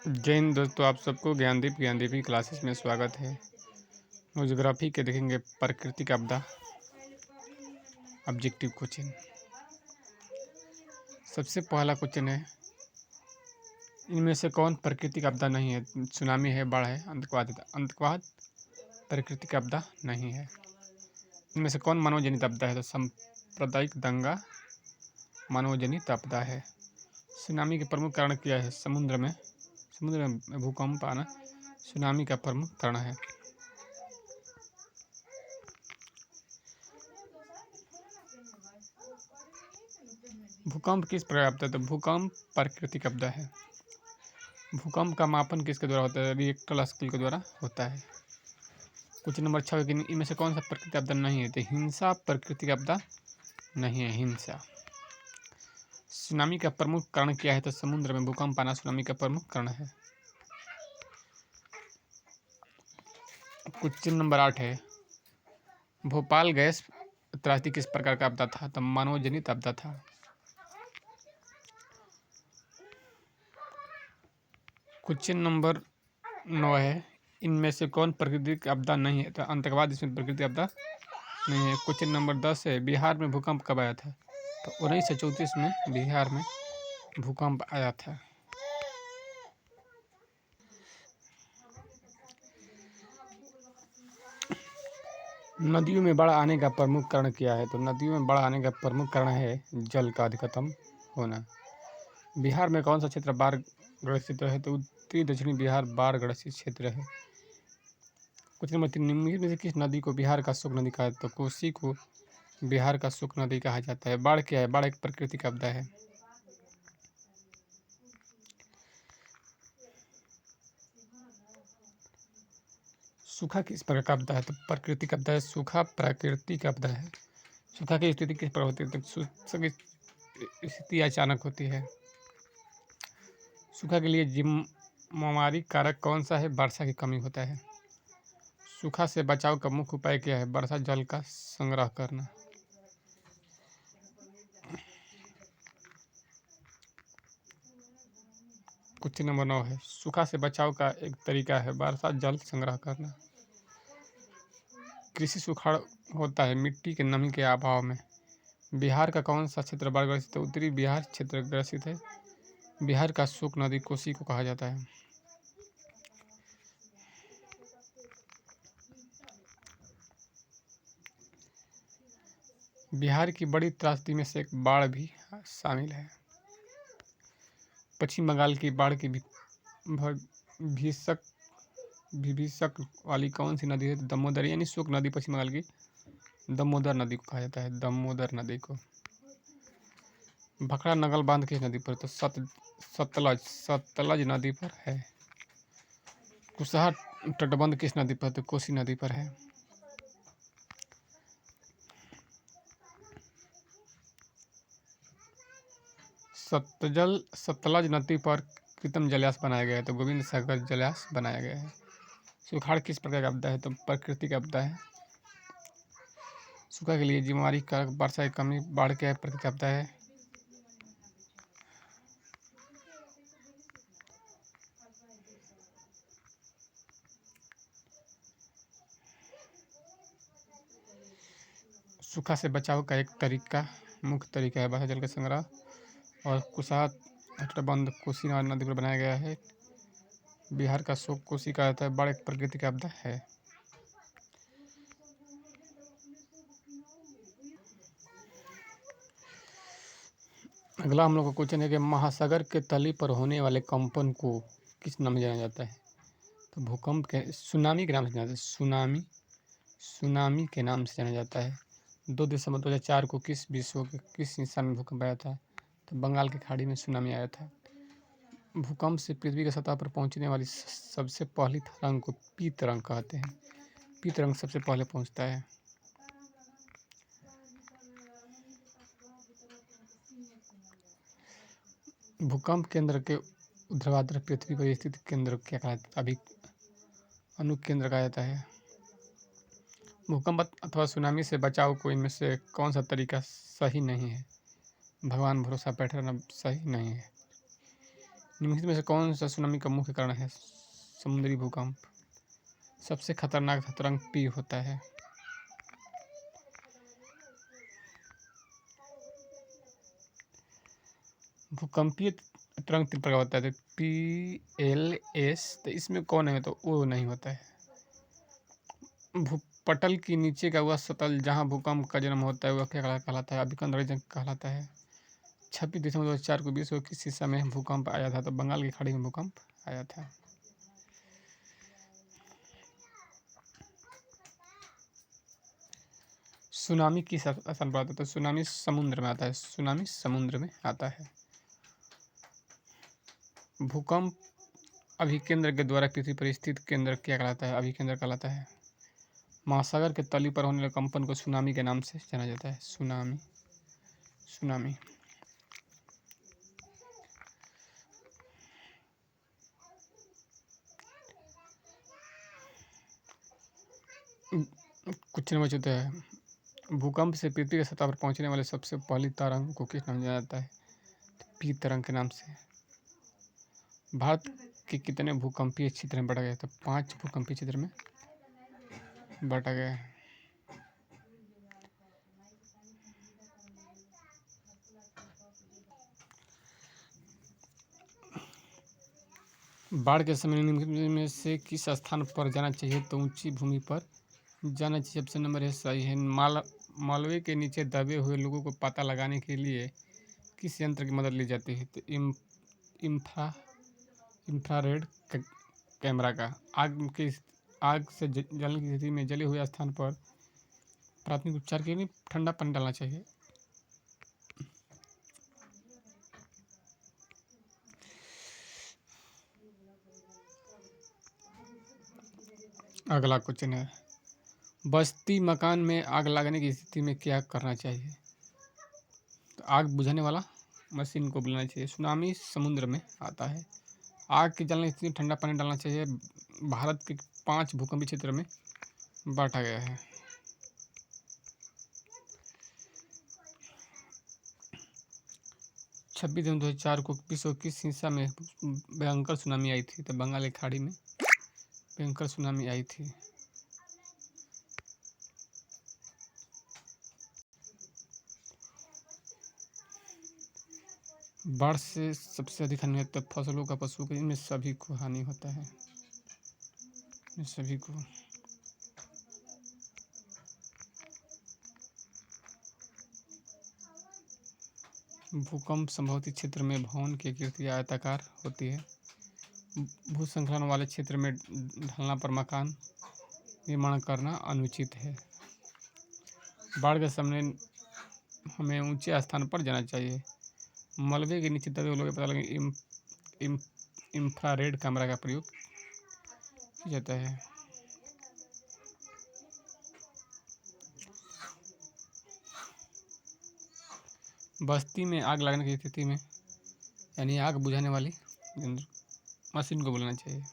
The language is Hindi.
जय हिंद दोस्तों, आप सबको ज्ञानदीप की क्लासेस में स्वागत है। ज्योग्राफी के देखेंगे प्राकृतिक आपदा ऑब्जेक्टिव क्वेश्चन। सबसे पहला क्वेश्चन है, इनमें से कौन प्राकृतिक आपदा नहीं है? सुनामी है, बाढ़ है, अंतर्वाद प्राकृतिक आपदा नहीं है। इनमें से कौन मानवजनित आपदा है? तो सांप्रदायिक दंगा मानवजनित आपदा है। सुनामी के प्रमुख कारण क्या है? समुद्र में भूकंप आना सुनामी का प्रमुख कारण है। भूकंप किस प्रकार आपदा है? तो भूकंप प्राकृतिक आपदा है। भूकंप का मापन किसके द्वारा होता है? रिएक्टर स्केल के द्वारा होता है। क्वेश्चन नंबर 6, इनमें से कौन सा प्राकृतिक आपदा नहीं है? तो हिंसा प्राकृतिक आपदा नहीं है। हिंसा। सुनामी का प्रमुख कारण क्या है? तो समुद्र में भूकंप आना सुनामी का प्रमुख कारण है। क्वेश्चन नंबर 8 है, भोपाल गैस त्रासदी किस प्रकार का आपदा था? तो मानवजनित आपदा था। क्वेश्चन नंबर 9 है, इनमें से कौन प्राकृतिक आपदा नहीं है? तो आतंकवाद इसमें प्राकृतिक आपदा नहीं है। क्वेश्चन नंबर 10 है, बिहार में भूकंप कब आया था? तो 1934 में बिहार में भूकंप आया था। नदियों में बाढ़ आने का प्रमुख कारण क्या है? तो नदियों में बाढ़ आने का प्रमुख कारण है जल का अधिकतम होना। बिहार में कौन सा क्षेत्र बाढ़ ग्रसित है? तो उत्तरी दक्षिणी बिहार बाढ़ ग्रसित क्षेत्र है। क्वेश्चन नंबर 3, निम्नलिखित में से किस नदी को बिहार का शोक नदी कहा? तो कोसी को बिहार का शोक नदी कहा जाता है। बाढ़ क्या है? बाढ़ एक प्राकृतिक आपदा है। सूखा किस प्रकार का आपदा है? तो प्राकृतिक आपदा है। सूखा प्राकृतिक आपदा है। सूखा की स्थिति किस प्रकार होती है? तो सूखा की स्थिति अचानक होती है। सूखा के लिए जिम्मेवारी कारक कौन सा है? वर्षा की कमी होता है। सूखा से बचाव का मुख्य उपाय क्या है? वर्षा जल का संग्रह करना। क्वेश्चन नंबर 9 है, सूखा से बचाव का एक तरीका है वर्षा जल संग्रह करना। कृषि सुखाड़ होता है मिट्टी के नमी के अभाव में। बिहार का कौन सा क्षेत्र बाढ़ ग्रसित है? उत्तरी बिहार क्षेत्र ग्रसित है। बिहार का शोक नदी कोसी को कहा जाता है। बिहार की बड़ी त्रासदी में से एक बाढ़ भी शामिल है। पश्चिम बंगाल की बाढ़ की भीषक वाली कौन सी नदी है? दामोदर, यानी शोक नदी पश्चिम बंगाल की दामोदर नदी को कहा जाता है। दामोदर नदी को। भखरा नगल बांध किस नदी पर? तो सतलज नदी पर है। कुशहा तटबंध किस नदी पर? तो कोसी नदी पर है। सतलज नदी पर कृत्रिम जलाशय बनाया गया है। तो गोविंद सागर जलाशय बनाया गया है। सुखाड़ किस प्रकार का आपदा है? तो प्राकृतिक आपदा है। सूखा के लिए जिम्मेवारी कारक वर्षा की कमी। बाढ़ क्या है? प्राकृतिक आपदा है। सूखा से बचाव का एक मुख्य तरीका है वर्षा जल का संग्रह। और कुशहा तटबंध कोसी नदी पर बनाया गया है। बिहार का शोक कोसी का आता है। बाढ़ एक प्राकृतिक आपदा है। अगला हम लोग का क्वेश्चन है कि महासागर के तली पर होने वाले कंपन को किस नाम से जाना जाता है? तो भूकंप के सुनामी के नाम से जाना जाता है। सुनामी के नाम से जाना जाता है। 2 दिसंबर 2004 को किस विश्व के किस हिस्सा में भूकंप आया था? तो बंगाल की खाड़ी में सुनामी आया था। भूकंप से पृथ्वी की सतह पर पहुंचने वाली सबसे पहली तरंग को पी तरंग कहते हैं। पी तरंग सबसे पहले पहुंचता है। भूकंप केंद्र के ऊर्ध्वाधर पृथ्वी पर स्थित केंद्र क्या कहलाता है? अभी अनुकेंद्र कहा जाता है। भूकंप अथवा सुनामी से बचाव को इनमें से कौन सा तरीका सही नहीं है? भगवान भरोसा बैठे रहना सही नहीं है। निम्नलिखित में से कौन सा सुनामी का मुख्य कारण है? समुद्री भूकंप। सबसे खतरनाक तरंग पी होता है। भूकंपीय तरंग तीन प्रकार होता है, PLS। तो इसमें कौन है? तो वो नहीं होता है। भूपटल के नीचे का वह सतल जहां भूकंप का जन्म होता है वह क्या कहलाता है? अभिकंदर कहलाता है। 26 दिसंबर 2004 को विश्व के किस हिस्सा में भूकंप आया था? तो बंगाल की खाड़ी में भूकंप आया था। सुनामी किस स्थान पर आता है? तो सुनामी समुद्र में आता है। सुनामी समुद्र में आता है। भूकंप अभिकेंद्र के द्वारा पृथ्वी पर स्थित केंद्र क्या कहलाता है? अभिकेंद्र कहलाता है। महासागर के तली पर होने वाले कंपन को सुनामी के नाम से जाना जाता है। सुनामी। सुनामी। क्वेश्चन नंबर 14 है, भूकंप से पृथ्वी की सतह पर पहुंचने वाले सबसे पहली तरंग को किस नाम से जाना जाता है? पी तरंग के नाम से। भारत के कितने भूकंपीय क्षेत्र में बांटा गया है? तो 5 भूकंपीय क्षेत्र में बांटा गया है। बाढ़ के समय निम्नलिखित में से किस स्थान पर जाना चाहिए? तो ऊंची भूमि पर जाना चाहिए। ऑप्शन नंबर है सही है। मालवे के नीचे दबे हुए लोगों को पता लगाने के लिए किस यंत्र की मदद ली जाती है? तो इंफ्रारेड कैमरा का। आग से जलने की स्थिति में जले हुए स्थान पर प्राथमिक उपचार के लिए ठंडा पानी डालना चाहिए। अगला क्वेश्चन है, बस्ती मकान में आग लगने की स्थिति में क्या करना चाहिए? तो आग बुझाने वाला मशीन को बुलाना चाहिए। सुनामी समुद्र में आता है। आग के जलने की स्थिति में ठंडा पानी डालना चाहिए। भारत के 5 भूकंपीय क्षेत्र में बांटा गया है। छब्बीस जनवरी 2004 को विश्व किस हिस्सा में भयंकर सुनामी आई थी? तो बंगाल की खाड़ी में भयंकर सुनामी आई थी। बाढ़ से सबसे अधिक हानि होता है फसलों का, पशुओं का, इनमें सभी को हानि होता है। इन सभी को। भूकंप संभवित क्षेत्र में भवन की आकृति आयताकार होती है। भूस्खलन वाले क्षेत्र में ढलना पर मकान निर्माण करना अनुचित है। बाढ़ के समय हमें ऊंचे स्थान पर जाना चाहिए। मलबे के नीचे दबे लोगों को पता लगे इंफ्रारेड कैमरा का प्रयोग किया जाता है। बस्ती में आग लगने की स्थिति में यानी आग बुझाने वाली मशीन को बुलाना चाहिए।